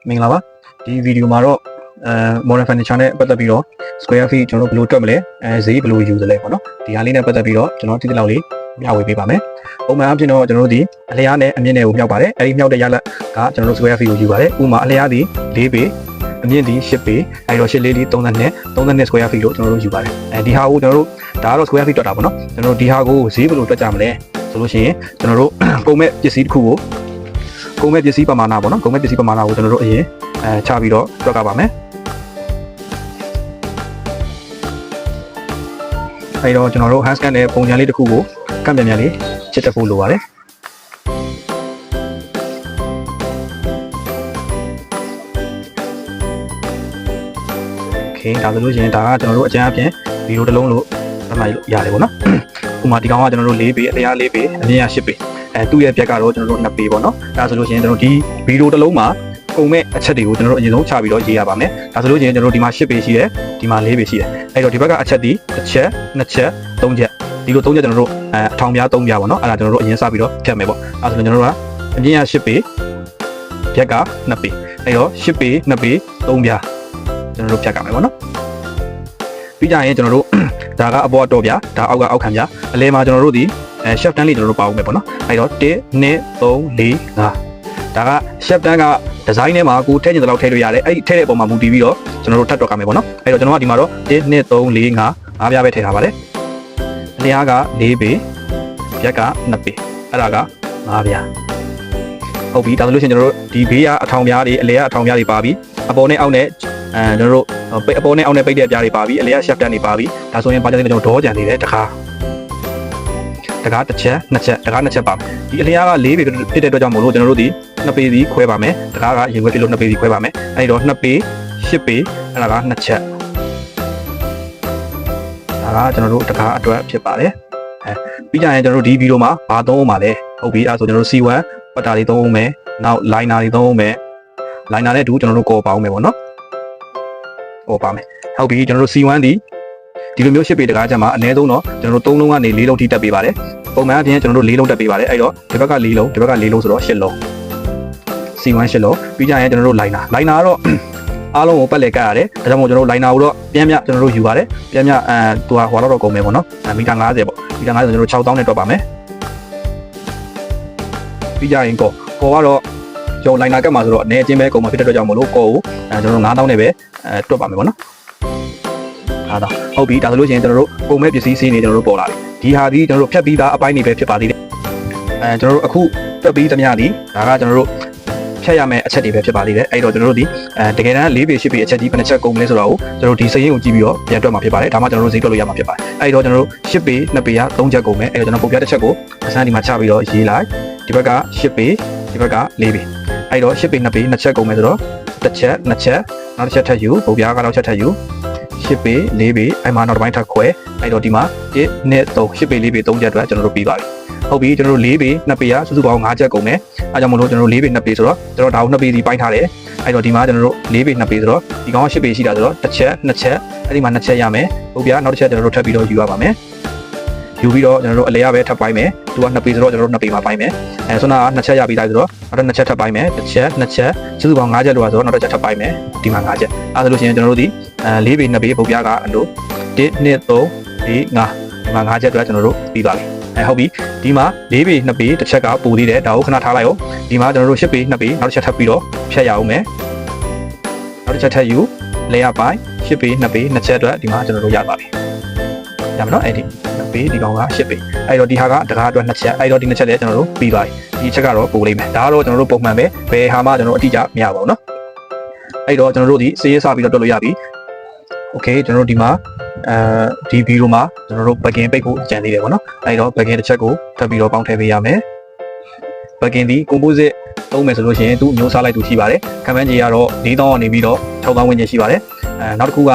မင်္ဂလာပါဒီဗီဒီယိုမှာတော့modern furniture နဲ့ပတ်သက်ပြီးတော့ square feet ကျွန်တော်တို့ဘယ်လိုတွက်မလဲဈေးဘယ်လိုယူသလဲပေါ့နော်ဒီဟာလေးနဲ့ပတ်သက်ပြီးတော့ကျွန်တော်တိတိလောက်လေးမျှဝေပေးပါမယ်ပုံမှန်အဖြစ်တော့ကျွန်တော်တို့ဒီအလျားနဲ့အမြင့်နဲ့ကိုမြောက်ပါတယ်အဲဒီမြောက်တဲ့ရလက်ကကျွန်တော်တို့ square feet ကိုယူပါတယ်ဥပမာအလျားဒီ4ပေအမြင့်ဒီ10ပေအဲဒီတော့8လေးဒီ32 square feet ကိုကျွန်တော်တို့ယူပါတယ်ဒီဟာကိုကျွန်တော်တို့ဒါကတော့ square feet တွက်တာပေါ့နော်ကျွန်တော်တို့ဒီဟာကိုဈေးဘယ်လိုတွက်ကြမလဲဆိုလို့ရှိရင်ကျွန်တော်တို့ပုံမဲ့ပစ္စည်းတစ်ခုကိုကုန်မဲ့ပစ္စည်းပမာဏပေါ့နော်ကုန်မဲ့ပစ္စည်းပမာဏကိုကျွန်တော်တို့အရင်ချပြီးတော့တွက်ကပါမယ်အဲဒီတော့ကျွန်တော်တို့ hand scan နဲ့ပုံစံလေးတစ်ခုကိုကန့်ပြန်ပြန်လေးချစ်တက်ဖို့လိုပါတယ်โอเคဒါဆိုလို့ရှိရင်ဒါကကျွန်တော်တို့အကြမ်းအပြင်ဗီဒီယိုတစ်လုံးလို့သတ်မှတ်လို့ရတယ်ပေါ့နော်ဥပမာဒီကောင်ကကျွန်တော်တို့4ပေအလျား4ပေအမြင့်8ပေသူ့ရဲ့ပြက်ကတော့ကျွန်တော်တို့2ပေပေါ့နော်ဒါဆိုလို့ရှိရင်ကျွန်တော်ဒီဗီဒီယိုတစ်လုံးမှာကုန်မဲ့အချက်တွေကိုကျွန်တော်တို့အရင်ဆုံးချပြီးတော့ရေးရပါမယ်ဒါဆိုလို့ရှိရင်ကျွန်တော်တို့ဒီမှာ10ပေရှိတယ်ဒီမှာ4ပေရှိတယ်အဲ့တော့ဒီဘက်ကအချက်ဒီတစ်ချက်နှစ်ချက်သုံးချက်ဒီလိုသုံးချက်ကျွန်တော်တို့အထောင်ပြား3ပြားပေါ့နော်အဲ့ဒါကျွန်တော်တို့အရင်စပြီးတော့ဖြတ်မယ်ပေါ့အဲ့ဒါဆိုကျွန်တော်တို့ကအမြင့်က10ပေပြက်က2ပေအဲ့တော့10ပေ2ပေ3ပြားကျွန်တော်တို့ဖြတ်ကြမယ်ပေါ့နော်ပြီးကြရင်ကျွန်တော်တို့ဒါကအပေါ်တော့ပြဒါအောက်ကအောက်ခံပြအလဲမှာကျွန်တော်တို့ဒီchef တန်းလေးကျွန်တော်တို့ပါအောင်မယ်ပေါ့နော်အဲ့တော့1 2 3 4 5ဒါက chef တန်းကဒီဇိုင်းထဲမှာကိုထည့်ချင်တဲ့လောက်ထည့်လို့ရတယ်အဲ့ဒီထည့်တဲ့အပေါ်မှာမူတည်ပြီးတော့ကျွန်တော်တို့ထပ်တွက်ကြမယ်ပေါ့နော်အဲ့တော့ကျွန်တော်ကဒီမှာတော့1 2 3 4 5 5ပြားပဲထည့်ထားပါတယ်အလျားက4ပေပြက်က2ပေအဲ့ဒါက5ပြားဟုတ်ပြီဒါဆိုလို့ရှိရင်ကျွန်တော်တို့ဒီဘေးကအထောင်ပြားတွေအလယ်ကအထောင်ပြားတွေပါပြီအပေါ်နဲ့အောက်နဲ့ကျွန်တော်တို့အပေါ်နဲ့အောက်နဲ့ပိတ်တဲ့အပြားတွေပါပြီအလယ်က chef တန်းတွေပါပြီဒါဆိုရင်ဘာကြောင့်လဲကျွန်တော်ဒေါကြံနေတယ်တခါတစ်ချက်နှစ်ချက်တကားနှစ်ချက်ပါဒီအလျားက4ပေဖြစ်တဲ့အတွက်ကြောင့်မို့လို့ကျွန်တော်တို့ဒီ2ပေစီခွဲပါမယ်တကားကရင်ခွဲပြလို့2ပေစီခွဲပါမယ်အဲဒီတော့2ပေ10ပေအဲ့ဒါက2ချက်ဒါကကျွန်တော်တို့တကားအတွက်ဖြစ်ပါတယ်ပြီးကြရင်ကျွန်တော်တို့ဒီဗီဒီယိုမှာဘာသုံးအောင်ပါလဲဟုတ်ပြီအဲ့ဆိုကျွန်တော်တို့ C1 ပတ်တာလေးသုံးအောင်မယ်နောက် liner တွေသုံးအောင်မယ် liner နဲ့အတူကျွန်တော်တို့ကော်ပါအောင်မယ်ပေါ့နော်ကော်ပါမယ်ဟုတ်ပြီကျွန်တော်တို့ C1 ဒီလိုမျိုး10ပေတကားချက်မှာအနည်းဆုံးတော့ကျွန်တော်တို့3လုံးကနေ4လုံးထိတက်ပေးပါတယ်ပုံမှန်အပြင်ကျွန်တော်တို့4လုံးတက်ပေးပါတယ်အဲ့တော့ဒီဘက်က4လုံးဒီဘက်က4လုံးဆိုတော့10လုံး C1 10လုံးပြီးကြရင်ကျွန်တော်တို့ liner ကတော့အားလုံးကိုပတ်လည်ကတ်ရတယ်ဒါကြောင့်မို့ကျွန်တော်တို့ liner ကိုတော့ပြန်ပြကျွန်တော်တို့ယူပါတယ်ပြန်ပြသူကဟွာတော့ကုန်မယ်ပေါ့နော်မီတာ50ပေါ့မီတာ50ဆိုကျွန်တော်တို့6000နဲ့တွက်ပါမယ်ပြီးကြရင်ကောကတော့ကျွန်တော် liner ကတ်မှာဆိုတော့အနေအချင်းပဲကုန်မှာဖြစ်တဲ့အတွက်ကြောင့်မို့လို့ကောကိုကျွန်တော်တို့9000နဲ့ပဲတွက်ပါမယ်ပေါ့နော်ဟုတ်ပြီဒါဆိုလို့ရှိရင်ကျွန်တော်တို့ပုံမဲ့ပစ္စည်းစီးနေကျွန်တော်တို့ပေါ်လာပြီဒီဟာဒီကျွန်တော်တို့ဖြတ်ပြီးသားအပိုင်းတွေပဲဖြစ်ပါသေးတယ်ကျွန်တော်တို့အခုတွက်ပြီးသမျှဒီဒါကကျွန်တော်တို့ဖြတ်ရမယ့်အချက်တွေပဲဖြစ်ပါသေးတယ်အဲ့တော့ကျွန်တော်တို့ဒီတကယ်တမ်း4ပေ10ပေအချက်ကြီးဘယ်နှချက်ကုန်မလဲဆိုတော့ကျွန်တော်တို့ဒီစရင်းကိုကြည့်ပြီးတော့ပြန်တွက်မှာဖြစ်ပါတယ်ဒါမှကျွန်တော်တို့ဈေးတွက်လို့ရမှာဖြစ်ပါတယ်အဲ့တော့ကျွန်တော်တို့10ပေ2ပေက3ချက်ကုန်မယ်အဲ့တော့ကျွန်တော်ပုံပြတစ်ချက်ကိုအစမ်းဒီမှာချပြီးတော့ရေးလိုက်ဒီဘက်က10ပေဒီဘက်က4ပေအဲ့တော့10ပေ2ပေ2ချက်ကုန်မယ်ဆိုတော့တစ်ချက်နှစ်ချက်နောက်တစ်ချက်ထပ်ယူပုံပြကတော့ချက်ထပ်ယူ10ပေ4ပေအဲ့မှာနောက်တစ်ပိုင်းထပ်ခွဲအဲ့တော့ဒီမှာ1 2 3 10ပေ4ပေ3ချက်အတွက်ကျွန်တော်တို့ပြီးပါပြီဟုတ်ပြီကျွန်တော်တို့4ပေ2ပေကစုစုပေါင်း5ချက်ကုန်မယ်အဲကြောင့်မလို့ကျွန်တော်တို့4ပေ2ပေဆိုတော့ကျွန်တော်ဒါကို2ပေစီပိုင်းထားတယ်အဲ့တော့ဒီမှာကျွန်တော်တို့4ပေ2ပေဆိုတော့ဒီကောင်က10ပေရှိတာဆိုတော့တစ်ချက်နှစ်ချက်အဲ့ဒီမှာ2ချက်ရမယ်ဟုတ်ဗျာနောက်တစ်ချက်ကျွန်တော်တို့ထပ်ပြီးတော့ယူရပါမယ်ယူပြီးတော့ကျွန်တော်တို့အလဲရပဲထပ်ပိုင်းမယ်သူက2ပေဆိုတော့ကျွန်တော်တို့2ပေမှာပိုင်းမယ်အဲဆိုတော့2ချက်ရပြီးသားဆိုတော့နောက်2ချက်ထပ်ပိုင်းမယ်တစ်ချက်နှစ်ချက်စုစုပေါင်း5ချက်လို့ဆိုတော့နောက်တစ်ချက်ထပ်ပိုင်းမယ်ဒီမှာ5ချက်အဲဆိုလို့ရှိရင်ကျွန်တော်တို့ဒီ4ပေ2ပေပုံပြကအလို့1 2 3 4 5ဒီမှာ5ချက်အတွက်ကျွန်တော်တို့ပြီးပါပြီဟုတ်ပြီဒီမှာ4ပေ2ပေတစ်ချက်ကပူသေးတယ်ဒါကိုခဏထားလိုက်အောင်ဒီမှာကျွန်တော်တို့10ပေ2ပေနောက်တစ်ချက်ထပ်ပြီးတော့ဖြတ်ရအောင်မယ်နောက်တစ်ချက်ထပ်ယူလဲရပိုင်း10ပေ2ပေ2ချက်အတွက်ဒီမှာကျွန်တော်တို့ရပါပြီရမယ်နော်အဲ့ဒီ2ပေဒီကောင်က10ပေအဲ့တော့ဒီဟာကတကားအတွက်2ချက်အဲ့တော့ဒီ2ချက်လည်းကျွန်တော်တို့ပြီးပါပြီဒီချက်ကတော့ပူလိမ့်မယ်ဒါကတော့ကျွန်တော်တို့ပုံမှန်ပဲဘယ်ဟာမှကျွန်တော်တို့အတိအကျမရပါဘူးနော်အဲ့တော့ကျွန်တော်တို့ဒီစေးရေးစပြီးတော့တွက်လို့ရပြီโอเคကျွန်တော်တို့ဒီမှာဒီဗီဒီယိုမှာကျွန်တော်တို့ plugin ပိတ်ဖို့ကြံသေးတယ်ပေါ့နော်အဲ့တော့ plugin တစ်ချက်ကိုထပ်ပြီးတော့ပေါင်းထည့်ပေးရမယ် plugin ဒီ composite သုံးမယ်ဆိုလို့ရှိရင်သူအမျိုးစားလိုက်သူရှိပါတယ်ခံမှန်းကြီးကတော့4000ကနေပြီးတော့6000ဝန်းကျင်ရှိပါတယ်နောက်တစ်ခုက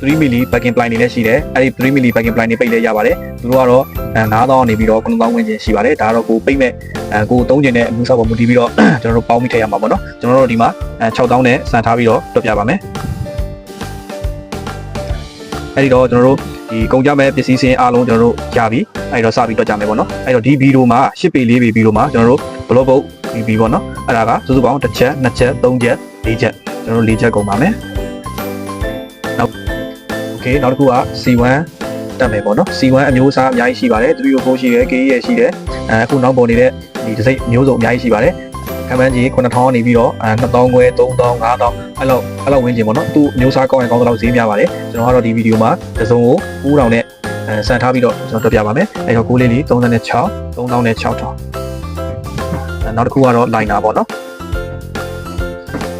3 milli plugin plane တွေလည်းရှိတယ်အဲ့ဒီ3 milli plugin plane တွေပိတ်လဲရပါတယ်သူတို့ကတော့9000ကနေပြီးတော့9000ဝန်းကျင်ရှိပါတယ်ဒါကတော့ကိုပိတ်မဲ့ကိုသုံးကျင်တဲ့အမှုဆောက်ပေါ်မူတည်ပြီးတော့ကျွန်တော်တို့ပေါင်းပြီးထည့်ရမှာပေါ့နော်ကျွန်တော်တို့ဒီမှာ6000နဲ့စံထားပြီးတော့တွက်ပြပါမယ်အဲ့ဒီတော့ကျွန်တော်တို့ဒီကုန်ကြမဲ့ပစ္စည်းစင်းအားလုံးကျွန်တော်တို့ရပြီအဲ့တော့စပြီးတွက်ကြမယ်ပေါ့နော်အဲ့တော့ဒီဗီဒီယိုမှာ10ပေ4ပေဗီဒီယိုမှာကျွန်တော်တို့ဘလော့ဘုတ်ပြီးပေါ့နော်အဲ့ဒါကစုစုပေါင်း1ချက်2ချက်3ချက် ၄ချက်ကျွန်တော်တို့၄ချက်ကုန်ပါမယ်နောက်โอเคနောက်တစ်ခုက C1 တက်မယ်ပေါ့နော် C1 အမျိုးအစားအများကြီးရှိပါတယ်304ရှိတယ် KE ရှိတယ်အခုနောက်ပေါ်နေတဲ့ဒီတစ်စိတ်မျိုးစုံအများကြီးရှိပါတယ်ခံမှန်းကြီး9000နေပြီးတော့2000ခွဲ3000 5000အဲ့လောက်ဝန်းကျင်ပေါ့နော်သူမျိုးစားကောင်းရင်ကောင်းတော့ဈေးများပါတယ်ကျွန်တော်ကတော့ဒီဗီဒီယိုမှာတစ်စုံကို9000နဲ့စံထားပြီးတော့ကျွန်တော်တွက်ပြပါမယ်အဲ့တော့ကိုလေးလေး36 3000နဲ့6000နောက်တစ်ခုကတော့ liner ပေါ့နော်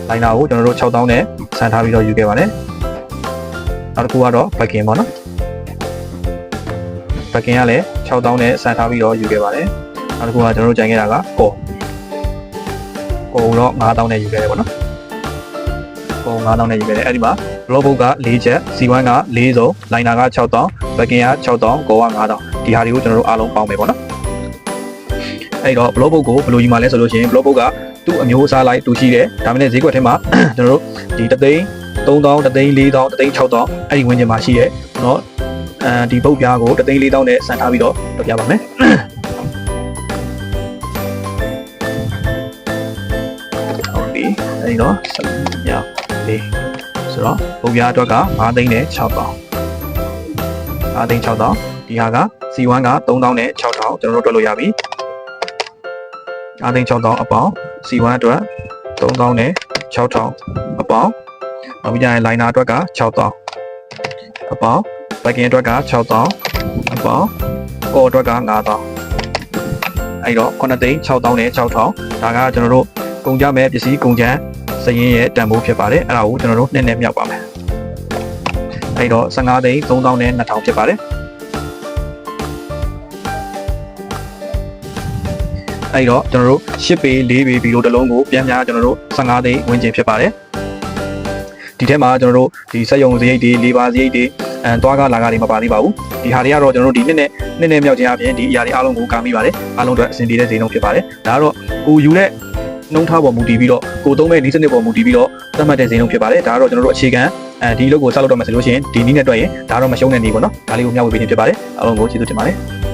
liner ကိုကျွန်တော်တို့6000နဲ့စံထားပြီးတော့ယူခဲ့ပါတယ်နောက်တစ်ခုကတော့ backing ပေါ့နော် backing ကလည်း6000နဲ့စံထားပြီးတော့ယူခဲ့ပါတယ်နောက်တစ်ခုကကျွန်တော်တို့ကြိုင်ခဲ့တာကကိုတော့9000နဲ့ယူခဲ့တယ်ပေါ့နော်ကို9000နဲ့ယူခဲ့တယ်အဲ့ဒီမှာ block book က4ချက် C1 က4စုံ liner က6000 backing က6000ကိုက9000ဒီဟာတွေကိုကျွန်တော်တို့အားလုံးပေါင်းမယ်ပေါ့နော်အဲ့တော့ block book ကိုဘယ်လိုယူမှာလဲဆိုလို့ရှိရင် block book ကသူ့အမျိုးအစားလိုက်တူရှိတယ်ဒါမှမဟုတ်ဈေးကွက်ထဲမှာကျွန်တော်တို့ဒီ3သိန်း3000 3သိန်း4000 3သိန်း6000အဲ့ဒီဝန်းကျင်မှာရှိတယ်เนาะဒီပုတ်ပြားကို3သိန်း4000နဲ့စံထားပြီးတော့တွက်ပြပါမယ်ဟုတ်ပြီအဲ့တော့ညလေးဆိုတော့ပုတ်ပြားအတွက်က5သိန်းနဲ့6000 5သိန်း6000ဒီဟာက C1 က3000နဲ့6000ကျွန်တော်တို့တွက်လို့ရပြီ5သိန်း6000အပေါင်း C1 အတွက်3000နဲ့6000အပေါင်းနောက်ပြီးကြရင် liner အတွက်က6000အပေါင်း backing အတွက်က6000အပေါင်း core အတွက်က9000အဲ့တော့9သိန်း6000နဲ့6000ဒါကကျွန်တော်တို့ကုန်ကြမဲ့ပစ္စည်းကုန်ကျန်းစရင်ရဲ့တန်ဖိုးဖြစ်ပါတယ်အဲ့ဒါကိုကျွန်တော်တို့နှစ်နဲ့မြောက်ပါမယ်အဲ့တော့15သိန်း3000နဲ့2000ဖြစ်ပါတယ်အဲ့တော့ကျွန်တော်တို့10ပေ4ပေဗီဒီယိုတစ်လုံးကိုပြန်ပြန်ကျွန်တော်တို့15သိန်းဝန်းကျင်ဖြစ်ပါတယ်ဒီထဲမှာကျွန်တော်တို့ဒီစက်ရုံစရိတ်တွေလေပါစရိတ်တွေသွားကားလာကားတွေမပါသေးပါဘူးဒီဟာတွေကတော့ကျွန်တော်တို့ဒီနှစ်မြောက်ခြင်းအပြင်ဒီအရာတွေအားလုံးကိုကာမိပါတယ်အားလုံးအတွက်အဆင်ပြေတဲ့ဈေးနှုန်းဖြစ်ပါတယ်ဒါကတော့ကိုယူတဲ့နှုံးထားပေါ်မူတည်ပြီးတော့ကိုသုံးမဲ့ဒီစနစ်ပေါ်မူတည်ပြီးတော့သတ်မှတ်တဲ့ဈေးနှုန်းဖြစ်ပါတယ်ဒါကတော့ကျွန်တော်တို့အခြေခံဒီအလုပ်ကိုစလုပ်တော့မှဆိုလို့ရှိရင်ဒီနည်းနဲ့တွက်ရင်ဒါတော့မရှုံးတဲ့နည်းပေါ့နော်ဒါလေးကိုမျှဝေပေးနေဖြစ်ပါတယ်အားလုံးကိုကျေးဇူးတင်ပါတယ်